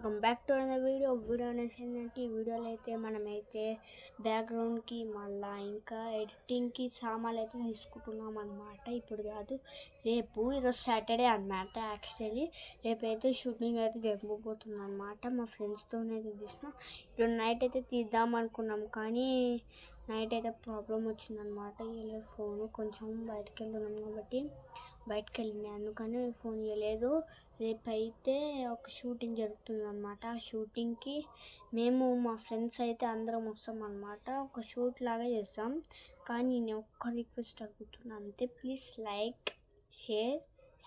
Welcome back to another video అనేసి ఏంటంటే ఈ వీడియోలో అయితే మనమైతే బ్యాక్గ్రౌండ్కి మళ్ళీ ఇంకా ఎడిటింగ్కి సామాన్లు అయితే తీసుకుంటున్నాం అనమాట. ఇప్పుడు కాదు, రేపు. ఈరోజు సాటర్డే అనమాట. యాక్చువల్లీ రేపైతే షూటింగ్ అయితే జరగబోతున్నాం అనమాట. మా ఫ్రెండ్స్తోనైతే తీసినాం. ఇప్పుడు నైట్ అయితే తీద్దాం అనుకున్నాం, కానీ నైట్ అయితే ప్రాబ్లం వచ్చిందనమాట. ఇలా ఫోను కొంచెం బయటకు వెళ్తున్నాం కాబట్టి బయటకు వెళ్ళింది, అందుకని ఫోన్ ఇవ్వలేదు. రేపైతే ఒక షూటింగ్ జరుగుతుంది అనమాట. ఆ షూటింగ్కి మేము మా ఫ్రెండ్స్ అయితే అందరం వస్తాం అనమాట. ఒక షూట్ లాగా చేస్తాం, కానీ నేను ఒక్క రిక్వెస్ట్ అడుగుతున్నాను అంతే. ప్లీజ్ లైక్, షేర్,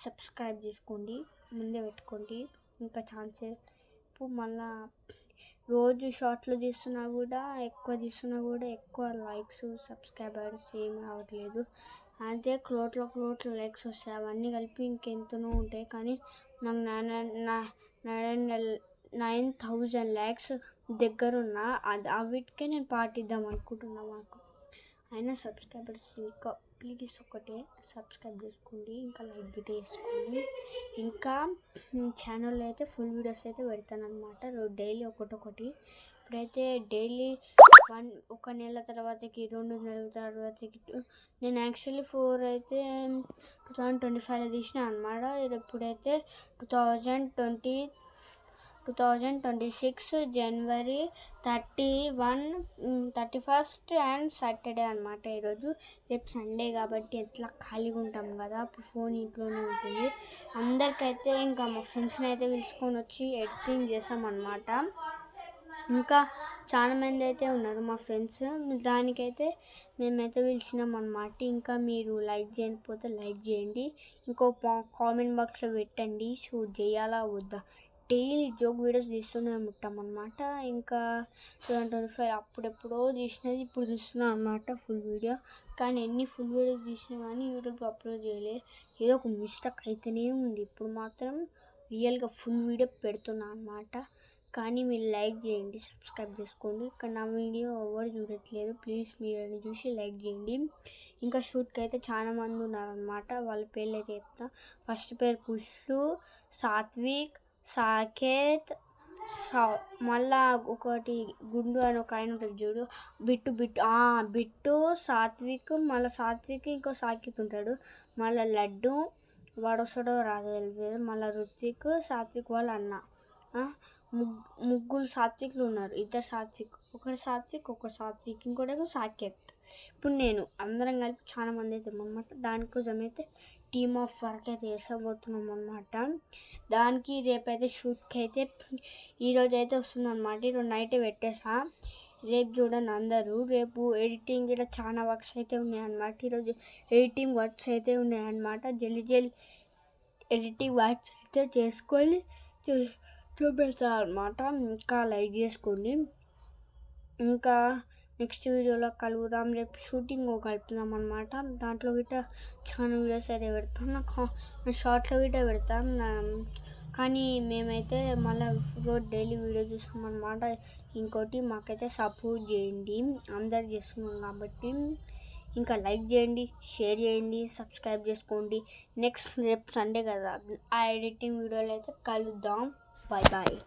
సబ్స్క్రైబ్ చేసుకోండి, ముందే పెట్టుకోండి. ఇంకా ఛాన్స్ ఇప్పుడు మళ్ళా రోజు షార్ట్లు తీస్తున్నా కూడా ఎక్కువ లైక్స్, సబ్స్క్రైబర్స్ ఏం రావట్లేదు. అంతే క్లోట్ల లైక్స్ వస్తాయి, అవన్నీ కలిపి ఇంకెంతనో ఉంటాయి. కానీ నాకు 9,000 లైక్స్ దగ్గరున్న వీటికే నేను పాటిద్దాం అనుకుంటున్నాను. మాకు అయినా సబ్స్క్రైబర్స్ ఇంకా ప్లీజ్ ఒకటే సబ్స్క్రైబ్ చేసుకోండి, ఇంకా లైక్ గిట్ చేసుకోండి. ఇంకా ఛానల్లో అయితే ఫుల్ వీడియోస్ అయితే పెడతాను అనమాట. డైలీ ఒకటి. ఇప్పుడైతే డైలీ ఒక నెల తర్వాతకి, 2 నెలల తర్వాతకి. నేను యాక్చువల్లీ 4 అయితే 2025లో తీసిన అనమాట. ఇప్పుడైతే 2026 జనవరి 31 అండ్ సాటర్డే అనమాట. ఈరోజు రేపు సండే కాబట్టి ఎట్లా ఖాళీగా ఉంటాం కదా, అప్పుడు ఫోన్ ఇంట్లోనే ఉంటుంది. అందరికైతే ఇంకా మా ఫ్రెండ్స్ని అయితే పిలుచుకొని వచ్చి ఎడిటింగ్ చేసామన్నమాట. ఇంకా చాలా మంది అయితే ఉన్నారు మా ఫ్రెండ్స్, దానికైతే మేమైతే పిలిచినాం అనమాట. ఇంకా మీరు లైక్ చేయకపోతే లైక్ చేయండి, ఇంకో కామెంట్ బాక్స్లో పెట్టండి షూట్ చేయాలా వద్దా. డైలీ జోక్ వీడియోస్ తీస్తూనే ఉంటాం అనమాట. ఇంకా 2025 అప్పుడెప్పుడో తీసినది ఇప్పుడు తీస్తున్నాం అనమాట ఫుల్ వీడియో. కానీ ఎన్ని ఫుల్ వీడియోస్ తీసినా కానీ యూట్యూబ్లో అప్లోడ్ చేయలే, ఏదో ఒక మిస్టేక్ అయితేనే ఉంది. ఇప్పుడు మాత్రం రియల్గా ఫుల్ వీడియో పెడుతున్నా అనమాట. కానీ మీరు లైక్ చేయండి, సబ్స్క్రైబ్ చేసుకోండి. ఇక్కడ నా వీడియో ఎవరు చూడట్లేదు, ప్లీజ్ మీరు చూసి లైక్ చేయండి. ఇంకా షూట్కి అయితే చాలా మంది ఉన్నారనమాట. వాళ్ళ పేర్లు అయితే చెప్తా. ఫస్ట్ పేరు పుష్లు, సాత్విక్, సాకేత్, మళ్ళా ఒకటి గుండు అని ఒక ఆయన ఉంటుంది చూడు, బిట్టు, సాత్విక్, మళ్ళీ సాత్విక్ ఇంకో సాకేత్ ఉంటాడు, మళ్ళీ లడ్డు వాడొస్తాడో రాదో తెలియదు, మళ్ళీ రుత్విక్, సాత్విక్ వాళ్ళ అన్న. ముగ్గురు సాత్విక్లు ఉన్నారు, ఇద్దరు సాత్విక్, ఒకటి సాత్విక్ ఇంకోటేమో సాకేత్. ఇప్పుడు నేను అందరం కలిపి చాలా మంది అయితే అనమాట. దానికోసం అయితే టీమ్ ఆఫ్ వర్క్ అయితే వేసబోతున్నాం అనమాట. దానికి రేపైతే షూట్కి అయితే ఈరోజు అయితే వస్తుంది అనమాట. ఈరోజు నైటే పెట్టేసా, రేపు చూడండి అందరూ. రేపు ఎడిటింగ్ ఇలా చాలా వర్క్స్ అయితే ఉన్నాయన్నమాట. ఈరోజు ఎడిటింగ్ వర్క్స్ అయితే ఉన్నాయన్నమాట. జల్దీ ఎడిటింగ్ వర్క్స్ అయితే చేసుకొని చూపిస్తాను అనమాట. ఇంకా లైక్ చేసుకోండి. ఇంకా నెక్స్ట్ వీడియోలో కలుగుదాం. రేపు షూటింగ్ కలుపుదాం అనమాట. దాంట్లో గిట్ట చాలా వీడియోస్ అయితే పెడతాం, నా షార్ట్లో గిట్ట పెడతాం. కానీ మేమైతే మళ్ళీ రోజు డైలీ వీడియో చూస్తాం అనమాట. ఇంకోటి మాకైతే సపోర్ట్ చేయండి, అందరు చేస్తున్నాం కాబట్టి. ఇంకా లైక్ చేయండి, షేర్ చేయండి, సబ్స్క్రైబ్ చేసుకోండి. నెక్స్ట్ రేపు సండే కదా, ఆ ఎడిటింగ్ వీడియోలో అయితే కలుద్దాం. Bye.